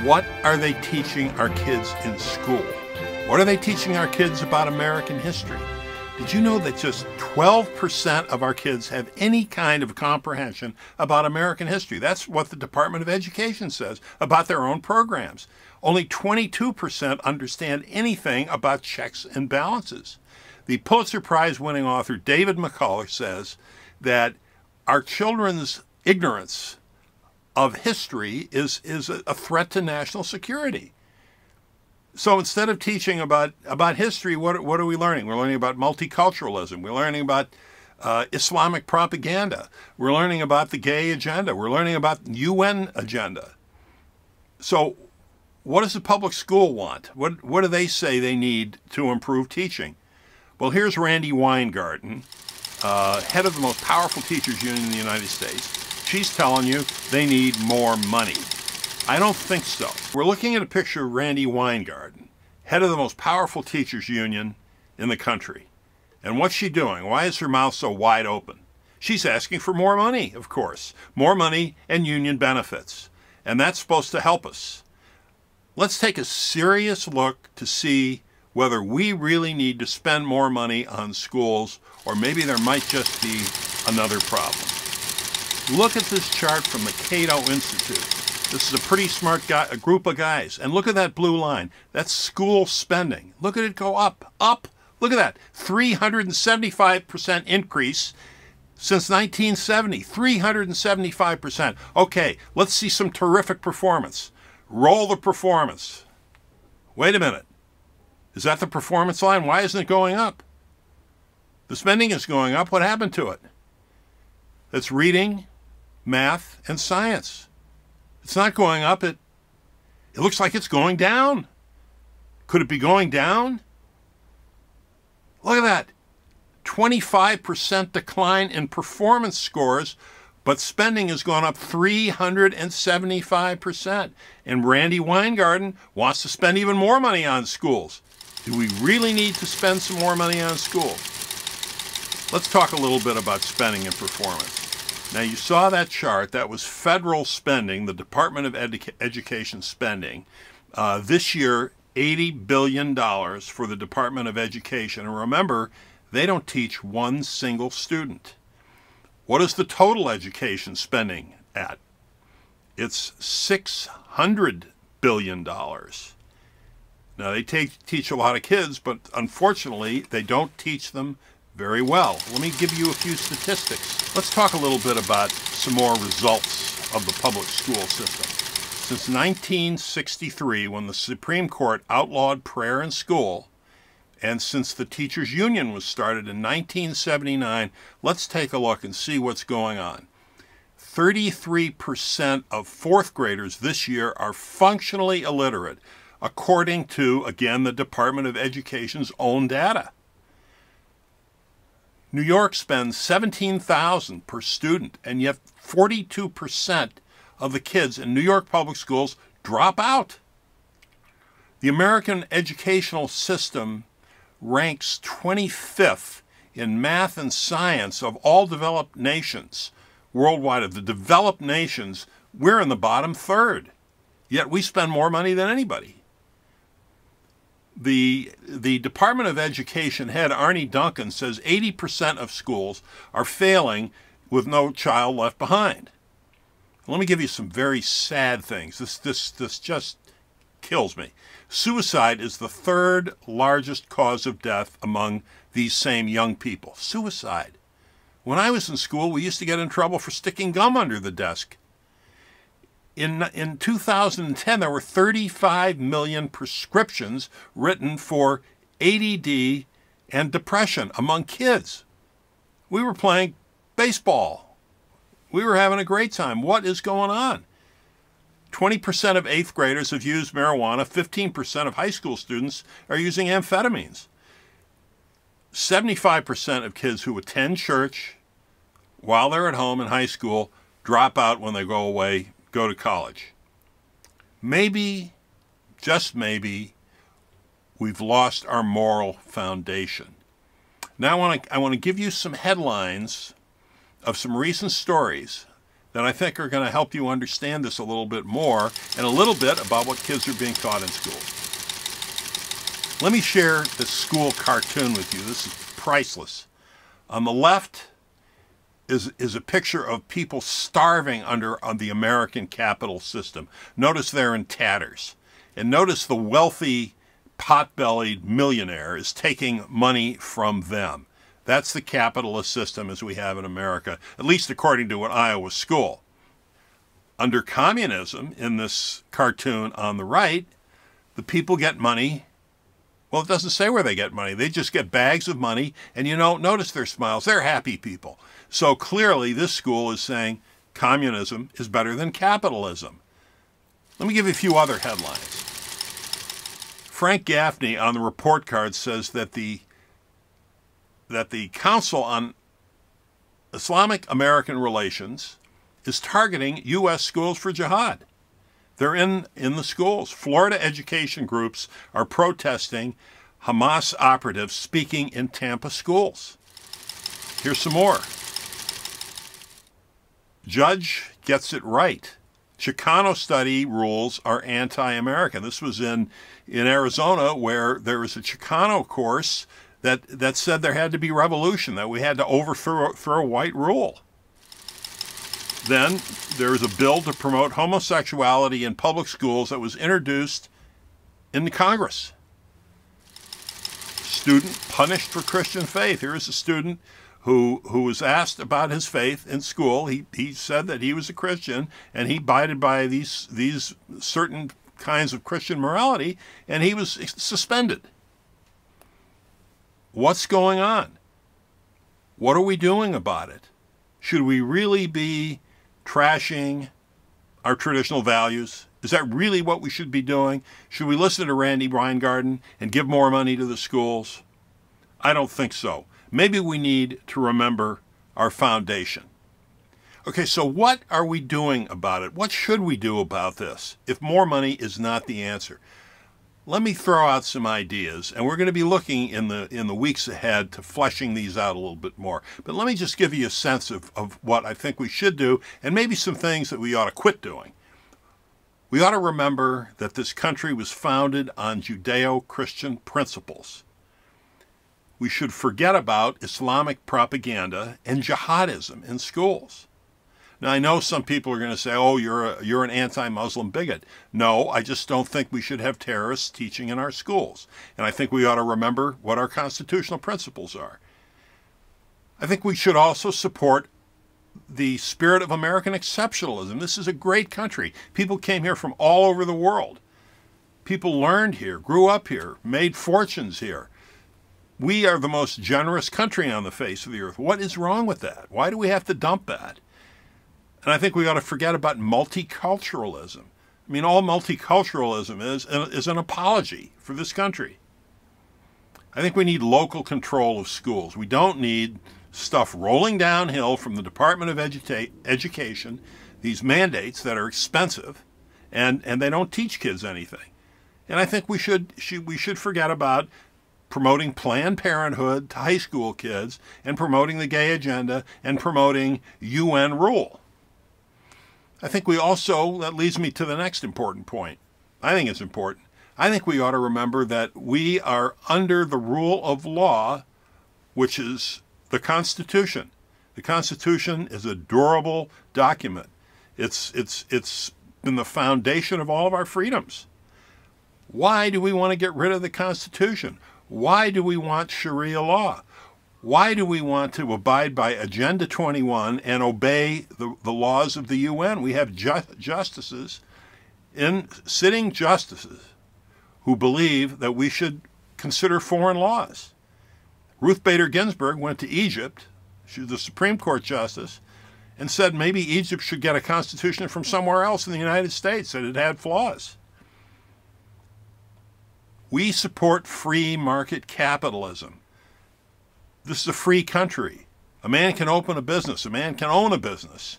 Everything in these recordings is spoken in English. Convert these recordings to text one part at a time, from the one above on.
What are they teaching our kids in school? What are they teaching our kids about American history? Did you know that just 12% of our kids have any kind of comprehension about American history? That's what the Department of Education says about their own programs. Only 22% understand anything about checks and balances. The Pulitzer Prize-winning author David McCullough says that our children's ignorance of history is a threat to national security. So instead of teaching about history, what are we learning? We're learning about multiculturalism. We're learning about Islamic propaganda. We're learning about the gay agenda. We're learning about the UN agenda. So what does the public school want? What do they say they need to improve teaching? Well, here's Randi Weingarten, head of the most powerful teachers union in the United States. She's telling you they need more money. I don't think so. We're looking at a picture of Randi Weingarten, head of the most powerful teachers union in the country. And what's she doing? Why is her mouth so wide open? She's asking for more money, of course. More money and union benefits. And that's supposed to help us. Let's take a serious look to see whether we really need to spend more money on schools, or maybe there might just be another problem. Look at this chart from the Cato Institute. This is a pretty smart a group of guys. And look at that blue line. That's school spending. Look at it go up, up. Look at that. 375% increase since 1970. 375%. Okay, let's see some terrific performance. Roll the performance. Wait a minute. Is that the performance line? Why isn't it going up? The spending is going up. What happened to it? It's reading, math, and science. It's not going up. It looks like it's going down. Could it be going down? Look at that. 25% decline in performance scores, but spending has gone up 375%. And Randi Weingarten wants to spend even more money on schools. Do we really need to spend some more money on schools? Let's talk a little bit about spending and performance. Now, you saw that chart. That was federal spending, the Department of Education spending. This year, $80 billion for the Department of Education. And remember, they don't teach one single student. What is the total education spending at? It's $600 billion. Now, they teach a lot of kids, but unfortunately, they don't teach them very well. Let me give you a few statistics. Let's talk a little bit about some more results of the public school system. Since 1963, when the Supreme Court outlawed prayer in school, and since the teachers' union was started in 1979, let's take a look and see what's going on. 33% of fourth graders this year are functionally illiterate, according to, again, the Department of Education's own data. New York spends $17,000 per student, and yet 42% of the kids in New York public schools drop out. The American educational system ranks 25th in math and science of all developed nations worldwide. Of the developed nations, we're in the bottom third, yet we spend more money than anybody. The Department of Education head, Arne Duncan, says 80% of schools are failing with no child left behind. Let me give you some very sad things. This just kills me. Suicide is the third largest cause of death among these same young people. Suicide. When I was in school, we used to get in trouble for sticking gum under the desk. In 2010, there were 35 million prescriptions written for ADD and depression among kids. We were playing baseball. We were having a great time. What is going on? 20% of eighth graders have used marijuana. 15% of high school students are using amphetamines. 75% of kids who attend church while they're at home in high school drop out when they go to college. Maybe, just maybe, we've lost our moral foundation. Now I want to give you some headlines of some recent stories that I think are going to help you understand this a little bit more and a little bit about what kids are being taught in school. Let me share this school cartoon with you. This is priceless. On the left is a picture of people starving under the American capital system. Notice they're in tatters. And notice the wealthy, pot-bellied millionaire is taking money from them. That's the capitalist system as we have in America, at least according to an Iowa school. Under communism, in this cartoon on the right, the people get money. Well, it doesn't say where they get money. They just get bags of money, and you know, notice their smiles. They're happy people. So clearly, this school is saying communism is better than capitalism. Let me give you a few other headlines. Frank Gaffney on the report card says that the Council on Islamic American Relations is targeting U.S. schools for jihad. They're in the schools. Florida education groups are protesting Hamas operatives speaking in Tampa schools. Here's some more. Judge gets it right. Chicano study rules are anti-American. This was in Arizona, where there was a Chicano course that said there had to be revolution, that we had to overthrow white rule. Then there was a bill to promote homosexuality in public schools that was introduced in Congress. Student punished for Christian faith. Here is a student who was asked about his faith in school. He said that he was a Christian and he abided by these certain kinds of Christian morality, and he was suspended. What's going on? What are we doing about it? Should we really be trashing our traditional values? Is that really what we should be doing? Should we listen to Randy Weingarten and give more money to the schools? I don't think so. Maybe we need to remember our foundation. Okay, so what are we doing about it? What should we do about this if more money is not the answer? Let me throw out some ideas, and we're going to be looking in the weeks ahead to fleshing these out a little bit more. But let me just give you a sense of what I think we should do, and maybe some things that we ought to quit doing. We ought to remember that this country was founded on Judeo-Christian principles. We should forget about Islamic propaganda and jihadism in schools. Now, I know some people are going to say, oh, you're an anti-Muslim bigot. No, I just don't think we should have terrorists teaching in our schools. And I think we ought to remember what our constitutional principles are. I think we should also support the spirit of American exceptionalism. This is a great country. People came here from all over the world. People learned here, grew up here, made fortunes here. We are the most generous country on the face of the earth. What is wrong with that? Why do we have to dump that? And I think we ought to forget about multiculturalism. I mean, all multiculturalism is an apology for this country. I think we need local control of schools. We don't need stuff rolling downhill from the Department of Education, these mandates that are expensive, and they don't teach kids anything. And I think we should forget about promoting Planned Parenthood to high school kids and promoting the gay agenda and promoting UN rule. I think we also, that leads me to the next important point. I think it's important. I think we ought to remember that we are under the rule of law, which is the Constitution. The Constitution is a durable document. It's been the foundation of all of our freedoms. Why do we want to get rid of the Constitution? Why do we want Sharia law? Why do we want to abide by Agenda 21 and obey the laws of the UN? We have sitting justices who believe that we should consider foreign laws. Ruth Bader Ginsburg went to Egypt, she was the Supreme Court justice, and said maybe Egypt should get a constitution from somewhere else in the United States, that it had flaws. We support free market capitalism. This is a free country. A man can open a business. A man can own a business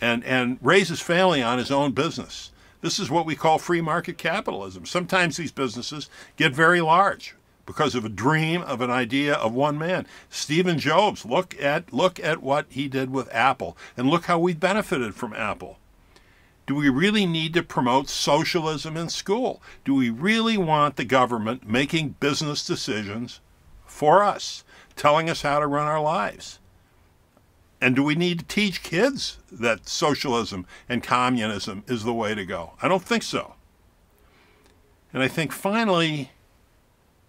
and raise his family on his own business. This is what we call free market capitalism. Sometimes these businesses get very large, because of a dream, of an idea of one man. Stephen Jobs, look at what he did with Apple, and look how we benefited from Apple. Do we really need to promote socialism in school? Do we really want the government making business decisions for us, telling us how to run our lives? And do we need to teach kids that socialism and communism is the way to go? I don't think so. And I think finally,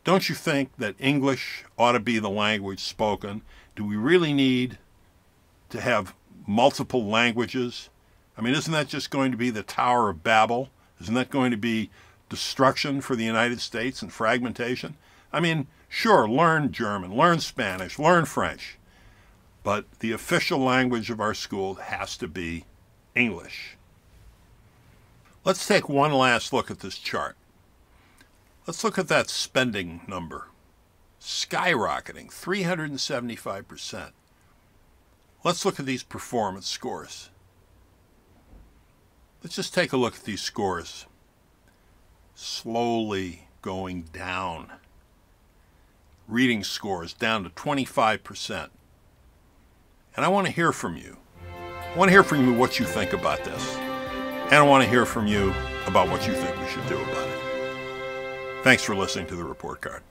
don't you think that English ought to be the language spoken? Do we really need to have multiple languages? I mean, isn't that just going to be the Tower of Babel? Isn't that going to be destruction for the United States and fragmentation? I mean, sure, learn German, learn Spanish, learn French. But the official language of our school has to be English. Let's take one last look at this chart. Let's look at that spending number. Skyrocketing, 375%. Let's look at these performance scores. Let's just take a look at these scores. Slowly going down. Reading scores down to 25%. And I want to hear from you. I want to hear from you what you think about this. And I want to hear from you about what you think we should do about it. Thanks for listening to The Report Card.